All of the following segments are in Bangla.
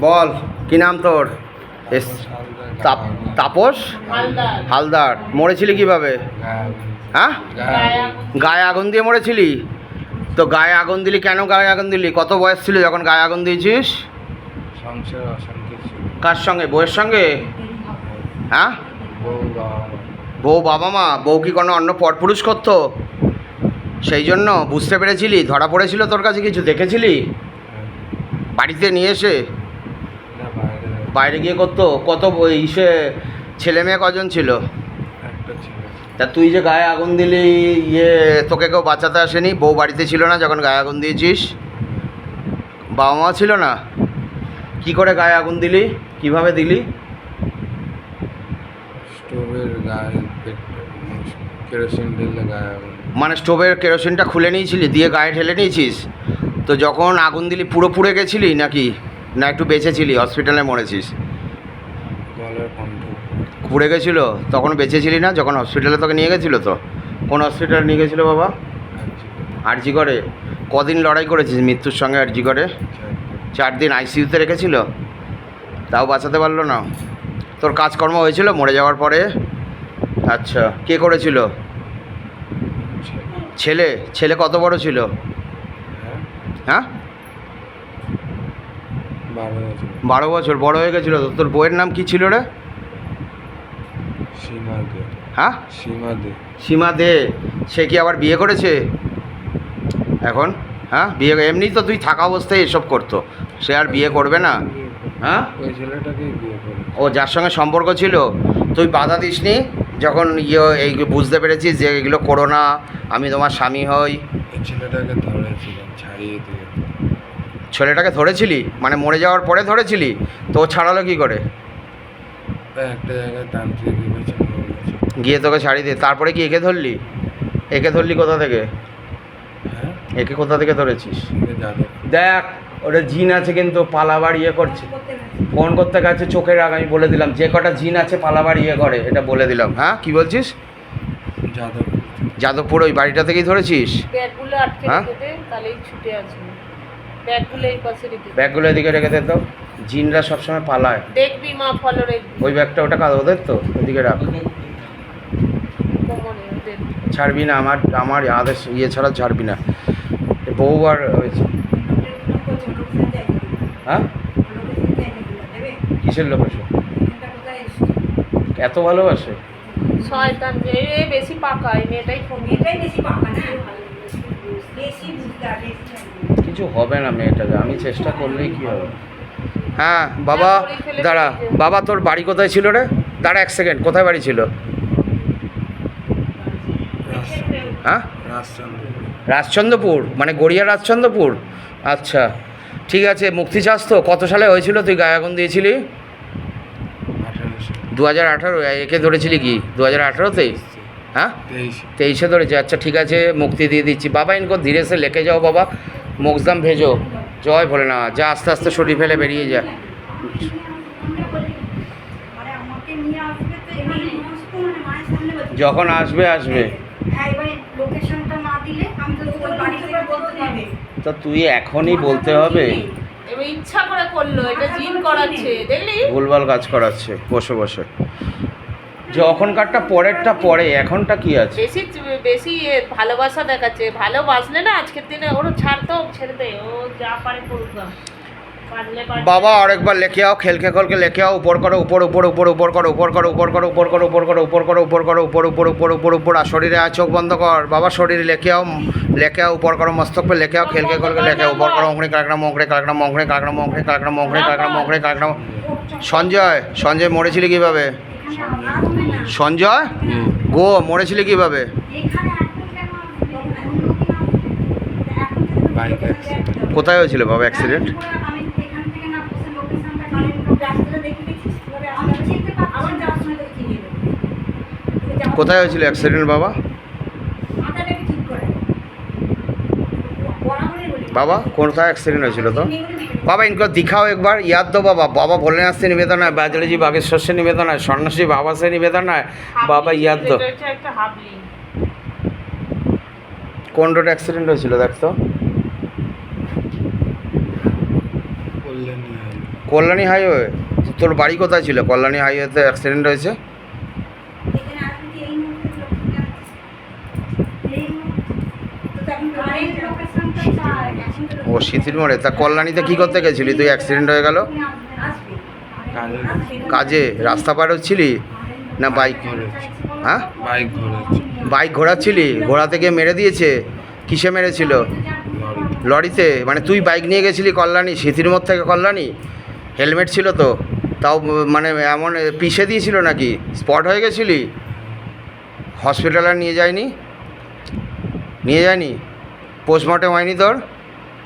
বল কি নাম তোর? তাপস হালদার। মরেছিলি কিভাবে? হ্যাঁ, গায়ে আগুন দিয়ে মরেছিলি? তো গায়ে আগুন দিলি কেন? গায়ে আগুন দিলি? কত বয়স ছিল যখন গায়ে আগুন দিয়েছিস? কার সঙ্গে? বউয়ের সঙ্গে? হ্যাঁ, বউ বাবা মা। বউ কি কোনো অন্য পরপুরুষ করতো? সেই জন্য বুঝতে পেরেছিলি? ধরা পড়েছিল তোর কাছে? কিছু দেখেছিলি বাড়িতে নিয়ে এসে? বাইরে গিয়ে করতো? কত ইসে ছেলে মেয়ে কজন ছিল? তা তুই যে গায়ে আগুন দিলি, তোকে কেউ বাঁচাতে আসেনি? বউ বাড়িতে ছিল না যখন গায়ে আগুন দিয়েছিস? বাবা মা ছিল না? কি করে গায়ে আগুন দিলি? কিভাবে দিলি? স্টোভের গায়ে কেরোসিন ঢেলে গায়ে আগুন। মানে স্টোভের কেরোসিনটা খুলে নিয়েছিলি, দিয়ে গায়ে ঢেলে নিয়েছিস? তো যখন আগুন দিলি পুরো পুড়ে গেছিলি নাকি, না একটু বেঁচেছিলি? হসপিটালে মরেছিস? গলার কণ্ঠ পুড়ে গেছিলো তখন বেঁচেছিলি না যখন হসপিটালে তোকে নিয়ে গেছিলো? তো কোন হসপিটালে নিয়ে গেছিলো বাবা? আরজি করে। কদিন লড়াই করেছিস মৃত্যুর সঙ্গে আরজি করে? 4 দিন আইসিইউতে রেখেছিল, তাও বাঁচাতে পারলো না? তোর কাজকর্ম হয়েছিল মরে যাওয়ার পরে? আচ্ছা, কে করেছিল? ছেলে? ছেলে কত বড় ছিল? হ্যাঁ, 12 বছর বড় হয়ে গেছিলো তো? তোর বউয়ের নাম কি ছিল রে? সীমা দে। হ্যাঁ, সীমা দে। সীমা দে। সে কি আবার বিয়ে করেছে এখন? হ্যাঁ, বিয়ে এমনি তো তুই থাকা অবস্থায় এসব করতো, সে আর বিয়ে করবে না? হ্যাঁ, ওই ছেলেটাকেই বিয়ে করে। ও যার সঙ্গে সম্পর্ক ছিল, তুই বাধা দিসনি যখন এই বুঝতে পেরেছিস যে এগুলো করো না, আমি তোমার স্বামী হই? এই ছেলেটাকে ধরেছিলাম, ছাড়িয়ে দিয়ে। ছেলেটাকে ধরেছিলি মানে মরে যাওয়ার পরে ধরেছিলি? তো ও ছাড়ালো কী করে? একটা জায়গায় তান্ত্রিক গিয়ে তোকে ছাড়িয়ে দিয়ে তারপরে কি একে ধরলি? একে ধরলি কোথা থেকে? হ্যাঁ, একে কোথা থেকে ধরেছিস? যাদব। দেখ, ওটা জিন আছে কিন্তু পালাবার করছে। ফোন করতে গেছে চোখের আগ, আমি বলে দিলাম যে কটা জিন আছে পালাবার করে, এটা বলে দিলাম। হ্যাঁ, কি বলছিস? যাদব। যাদবপুর ওই বাড়িটা থেকেই ধরেছিস? হ্যাঁ, ব্যাগগুলো এদিকে রেখে দে তো, জিনরা সবসময় পালায়। দেখবি মা ফলরে ওই ব্যাগটা ওটা কাজ ওদের তো, ওদিকে রাখ। ছাড়বি না, আমার আদেশ ছাড়া ছাড়বি না। বহুবার হয়েছে। হ্যাঁ, কিসের লোকেশন? এত ভালোবাসে? শয়তান যে বেশি পাকা, এই মেয়েটাই বেশি পাকা না, কিছু হবে না মেয়েটাকে, আমি চেষ্টা করলেই কি হবে। হ্যাঁ বাবা, দাঁড়া বাবা, তোর বাড়ি কোথায় ছিল রে? দাঁড়া 1 সেকেন্ড, কোথায় বাড়ি ছিল? হ্যাঁ, রাজচন্দ্রপুর, মানে গড়িয়া রাজচন্দ্রপুর। আচ্ছা ঠিক আছে, মুক্তি চাস তো? কত সালে হয়েছিল তুই গায়ে আগুন দিয়েছিলি? 2018। একে ধরেছিলি কি 2018-তে? হ্যাঁ, 23-এ ধরেছে। আচ্ছা ঠিক আছে, মুক্তি দিয়ে দিচ্ছি বাবা। ইনকো ধীরে সে লেকে যাও বাবা, মোকসদাম ভেজো। জয় ভোলেনাথ। যা আস্তে আস্তে শরীর ফেলে বেরিয়ে যা। যখন আসবে আসবে। তা তুই এখনই বলতে হবে? ইচ্ছা করে করলো, এটা জিন করাচ্ছে, দেখলি? ভুলভাল কাজ করাচ্ছে বসে বসে। যখনকারটা পরেরটা পরে, এখনটা কি আছে? বেশি বেশি ভালোবাসা দেখাচ্ছে। ভালোবাসলে না আজকের দিনে ওর ছাড়তো, ছেড়ে দে, ও যা পারে করুক। বাবা আরেকবার লেখে আও, খেলকে খলকে লেখে আও। উপর করো, উপর উপর উপর উপর করো, উপর করো, উপর করো, উপর করো, উপর করো, উপর করো, উপর করো, উপর উপর উপর উপর উপর। আর শরীরে চোখ বন্ধ কর বাবা, শরীরে লেখে আও, লেখে আও। উপর করো, মস্তক পে লেখে আও, খেলকে খলকে লেখে আও। উপর করো, অঙ্কড়ে কাকড়া মঙ্কড়ে কাকড়া মঙ্কড়ে কাকড়া মঙ্কড়ে কাকড়া মঙ্কড়ে কাকড়া মঙ্কড়ে কাকড়া। সঞ্জয়, সঞ্জয় মরেছিলি কিভাবে? সঞ্জয় গো মরেছিলি কিভাবে? কোথায় হয়েছিল বাবা অ্যাক্সিডেন্ট? কোথায় হয়েছিল অ্যাক্সিডেন্ট বাবা? बाबा कोणता एक्सीडेंट হয়েছিল তো बाबा? इनको दिखाओ एक बार, याद दो बाबा। बाबा भोलेनाथ से निवेदन है, बैजड़ी जी बागेश्वर से निवेदन है, सन्यासी बाबा से निवेदन है। बाबा याद दो। কোন রোড অ্যাক্সিডেন্ট হয়েছিল দেখ তো। কল্যাণী হাইওয়ে? তোর বাড়ি কোথায় ছিল? কল্যাণী হাইওয়েতে অ্যাক্সিডেন্ট হয়েছে। এখানে আসলে কি এই মুহূর্তে লোককে এই মুহূর্তে তো এখন কারেন্ট লোকেশনটা চাই এখন তো ও সিথির মোড়ে। তা কল্যাণীতে কী করতে গেছিলি তুই? অ্যাক্সিডেন্ট হয়ে গেল আসবে কাজে? রাস্তা পার হচ্ছিলি না বাইক? ঘোরাচ্ছি, হ্যাঁ, বাইক ঘোরাচ্ছি, বাইক ঘোরাচ্ছিলি, ঘোরাতে গিয়ে মেরে দিয়েছে? কিসে মেরেছিল? লরিতে। লরিতে? মানে তুই বাইক নিয়ে গেছিলি কল্যাণী, সিথির মোড় থেকে কল্যাণী? হেলমেট ছিল তো? তাও মানে এমন পিষে দিয়েছিল নাকি? স্পট হয়ে গেছিলি? হসপিটালে নিয়ে যায়নি? নিয়ে যায়নি? পোস্টমর্টেম হয়নি তোর?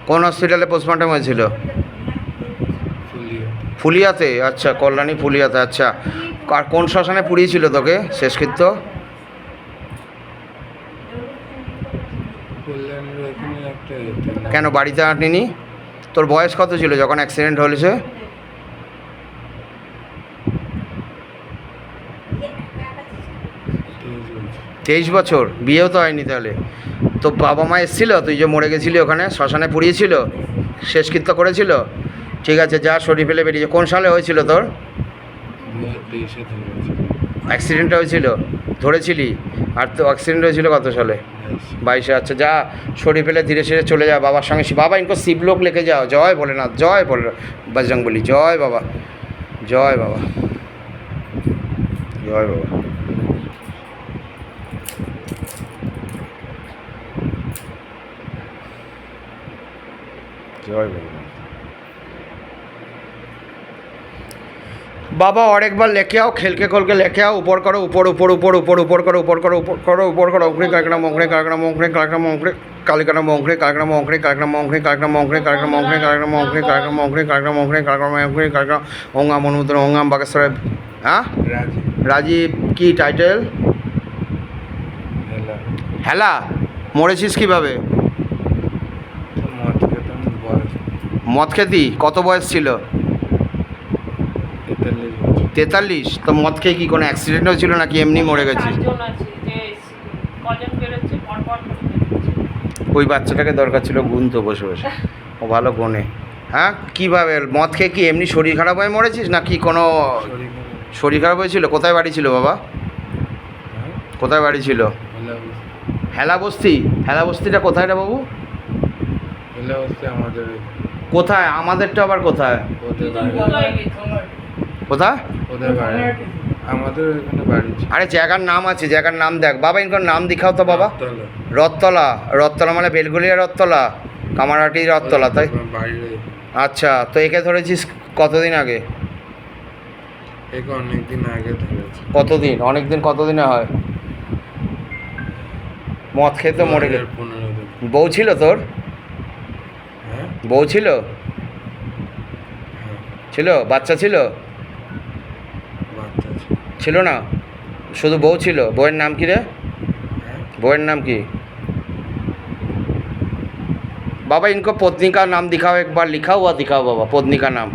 কোন হসপিটালে পোস্টমর্টেম হয়েছিল? ফুলিয়ে ফুলিয়াতে? আচ্ছা, কল্যাণী ফুলিয়াতে। আচ্ছা, আর কোন শ্মশানে পুড়িয়েছিল তোকে শেষকৃত্য? কল্যাণের এখানে একটা এতে না- কেন বাড়িতে আনিনি? তোর বয়স কত ছিল যখন অ্যাক্সিডেন্ট হয়েছে? 23 বছর। 23 বছর? বিয়েও তো হয়নি তাহলে। তো বাবা মা এসেছিল? তুই যে মরে গেছিলি ওখানে শ্মশানে পুড়িয়েছিল, শেষকৃত্য করেছিল? ঠিক আছে, যা শরীর ফেলে বেরিয়েছে। কোন সালে হয়েছিল তোর 2023 ধরেছে, অ্যাক্সিডেন্ট হয়েছিল? ধরেছিলি? আর তো অ্যাক্সিডেন্ট হয়েছিল কত সালে? 22-এ। আচ্ছা, যা শরীর ফেলে ধীরে ধীরে চলে যা বাবার সঙ্গে। বাবা ইনকো শিবলোক লেকে যাও। জয় ভোলেনাথ, জয় ভোলে বজরংবলী, জয় বাবা, জয় বাবা, জয় বাবা। জয় ভোলেনাথ। बाबा और एक बार लेके आओ, खेल के खोल के लेके आओ। ऊपर करो, ऊपर ऊपर ऊपर ऊपर ऊपर करो, ऊपर करो, ऊपर करो, ऊपर करो। ओंकड़े काकड़ा मोंकड़े काकड़ा मोंकड़े काकड़ा मोंकड़े कालिकड़ा मोंकड़े काकड़ा मोंकड़े काकड़ा मोंकड़े काकड़ा मोंकड़े काकड़ा मोंकड़े काकड़ा मोंकड़े काकड़ा मोंकड़े काकड़ा मोंकड़े काकड़ा मोंकड़े काकड़ा ओंगाम অনুমোদন ओंगाम बागेश्वर। हाँ, রাজি রাজীব কি টাইটেল? হেলা। হেলা? মরেছিস কিভাবে? তো মদ খেতাম, বয়স মদ খেতি? কত বয়স ছিল? 43 বছর। 43? তো মদ খেয়ে কি কোনো অ্যাক্সিডেন্ট হয়েছিল নাকি এমনি মরে গেছিস? 4 জন আছে যে কজন বেরোচ্ছে পরপর করে বেরোচ্ছে। ওই বাচ্চাটাকে দরকার ছিল গুনতো বসে বসে, ও ভালো গোনে। হ্যাঁ, কীভাবে মদ খেয়ে কি এমনি শরীর খারাপ হয়ে মরেছিস নাকি কোনো শরীর খারাপ। শরীর খারাপ হয়েছিল? কোথায় বাড়ি ছিল বাবা? হ্যাঁ, কোথায় বাড়ি ছিল? হেলা বস্তি। হেলা বস্তি? হেলা বস্তিটা কোথায় রে বাবু? হেলা বস্তি আমাদের কোথায়? আমাদেরটা আবার কোথায়? ওদের বাড়ি, কোথায়? ওদের বাড়ি আমাদের এখানে বাড়ি ছিল। আরে জায়গার নাম আছে, জায়গার নাম দেখ বাবা, ইনকার নাম দেখাও তো বাবা। তলা। রথতলা? রথতলা মানে বেলগুলিয়া রথতলা, কামারহাটি রথতলা, তাই? বাইরে আচ্ছা, তো একে ধরেছিস কতদিন আগে? একে অনেকদিন আগে ধরেছে। কতদিন? অনেক দিন? কতদিনে হয়? মদ খেয়ে তো মরে গেল। 15 দিন। বউ ছিল তোর? হ্যাঁ, বউ ছিল? হ্যাঁ, ছিল? বাচ্চা ছিল? বাচ্চা ছিল। ছিল না, শুধু বউ ছিল। বউয়ের নাম কি রে? হ্যাঁ, বউয়ের নাম কি बाबा? इनको पत्नी का नाम दिखाओ, एक बार लिखा हुआ दिखाओ बाबा, पत्नी का नाम।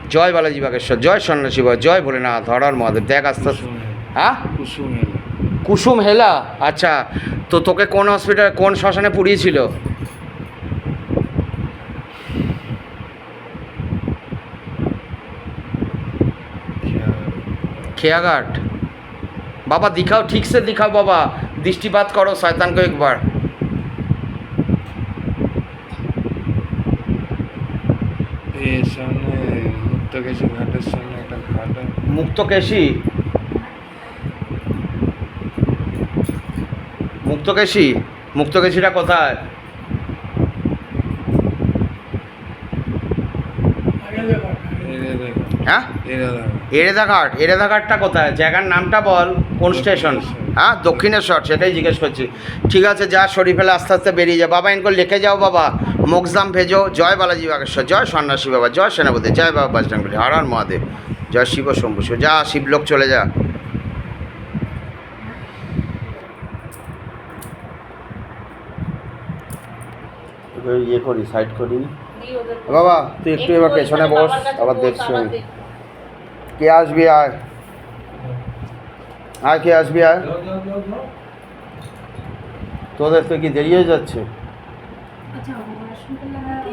जय बालाजी बागेश्वर, जय सन्यासी बाबा, जय भोलेनाथ, हर हर महादेव। देख आस्ते आस्ते। কুসুম হেলা। हाँ, কুসুম হেলা। কুসুম হেলা? আচ্ছা, তো তোকে কোন হসপিটাল কোন শ্মশানে পুড়িয়েছিল? खेयाघाट? बाबा दिखाओ, ठीक से दिखाओ बाबा, दृष्टिपात करो शैतान को एक बार। এর সামনে মুক্তকেশী ঘাটের সামনে একটা ঘাট আছে। মুক্তকেশী? মুক্তকেশী? মুক্তকেশীটা কোথায়? এরে দেখা, হ্যাঁ, এরে দেখা। এরেদাঘাট? এরেদাঘাটটা কোথায়? জায়গার নামটা বল, কোন স্টেশন? হ্যাঁ, দক্ষিণেশ্বর, সেটাই জিজ্ঞেস করছি। ঠিক আছে, যা শরীর ফেলে আস্তে আস্তে বেরিয়ে যা বাবা। ইনকো লিখে যাও বাবা, মোক্ষধাম ভেজো। জয় বালাজি বাগেশ্বর, জয় সন্ন্যাসী বাবা, জয় সেনাপতি, জয় বাবা বজরংবলী, হর হর মহাদেব, জয় শিব শম্ভু শিব। যা শিবলোক চলে যা। ইয়ে করি, সাইড করি। দিই ওদের বাবা তুই একটু এবার পেছনে বস, বাবার কাছে আবার বস, দেখছি আবার আমি। দেখ। কে আসবি? আয় আয়, কে আসবি? আয়। তোদের তো কি দেরি হয়ে যাচ্ছে? আচ্ছা হসপিটালে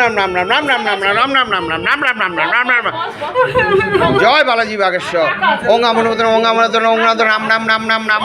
রাম রাম রাম রাম রাম রাম রাম রাম রাম রাম রাম রাম রাম রাম রাম রাম রাম জয় বালাজি বাগেশ্বর ওং আমনতন ওং আমনতন ওং রাম রাম রাম রাম রাম